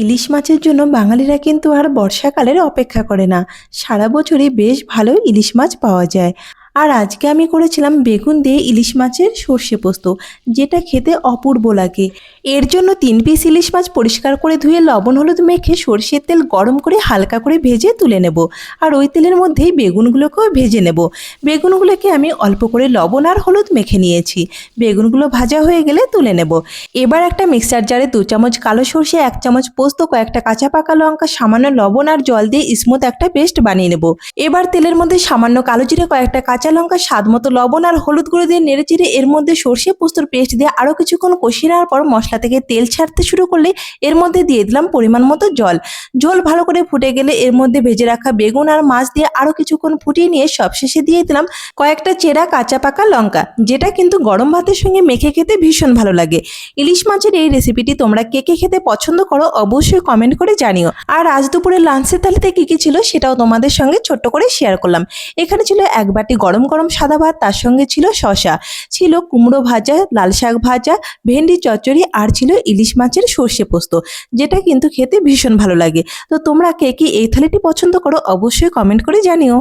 ইলিশ মাছের জন্য বাঙালিরা কিন্তু আর বর্ষাকালের অপেক্ষা করে না। সারা বছরই বেশ ভালো ইলিশ মাছ পাওয়া যায়। আর আজকে আমি করেছিলাম বেগুন দিয়ে ইলিশ মাছের সর্ষে পোস্ত, যেটা খেতে অপূর্ব লাগে। এর জন্য 3 পিস ইলিশ মাছ পরিষ্কার করে ধুয়ে লবণ হলুদ মেখে সর্ষের তেল গরম করে হালকা করে ভেজে তুলে নেব। আর ওই তেলের মধ্যেই বেগুনগুলোকেও ভেজে নেব। বেগুনগুলোকে আমি অল্প করে লবণ আর হলুদ মেখে নিয়েছি। বেগুনগুলো ভাজা হয়ে গেলে তুলে নেব। এবার একটা মিক্সার জারে 2 চামচ কালো সর্ষে, 1 চামচ পোস্ত, কয়েকটা কাঁচা পাকা লঙ্কা, সামান্য লবণ আর জল দিয়ে স্মুথ একটা পেস্ট বানিয়ে নেব। এবার তেলের মধ্যে সামান্য কালো জিরে, কয়েকটা কাঁচা লঙ্কা, স্বাদ মতো লবণ আর হলুদ গুঁড়ো দিয়ে নেড়েচেড়ে এর মধ্যে সর্ষে পোস্তর পেস্ট দিয়ে আরও কিছুক্ষণ কষিয়ে নেওয়ার পর মশলা থেকে তেল ছাড়তে শুরু করলে এর মধ্যে দিয়ে দিলাম পরিমাণ মতো জল। ঝোল ভালো করে ফুটে গেলে এর মধ্যে ভেজে রাখা বেগুন আর মাছ দিয়ে আরও কিছুক্ষণ ফুটিয়ে নিয়ে সবশেষে দিয়ে দিলাম কয়েকটা চেরা কাঁচা পাকা লঙ্কা, যেটা কিন্তু গরম ভাতের সঙ্গে মেখে খেতে ভীষণ ভালো লাগে। ইলিশ মাছের এই রেসিপিটি তোমরা কে কে খেতে পছন্দ করো অবশ্যই কমেন্ট করে জানিও। আর আজ দুপুরে লাঞ্চের থালিতে কী কী ছিল সেটাও তোমাদের সঙ্গে ছোট্ট করে শেয়ার করলাম। এখানে ছিল 1 বাটি গরম গরম সাদা ভাত, তার সঙ্গে ছিল শসা, ছিল কুমড়ো ভাজা, লাল শাক ভাজা, ভেন্ডি চচ্চড়ি আর ছিল ইলিশ মাছের সর্ষে পোস্ত, যেটা কিন্তু খেতে ভীষণ ভালো লাগে। তো তোমরা কে কে এই থালিটি পছন্দ করো অবশ্যই কমেন্ট করে জানিও।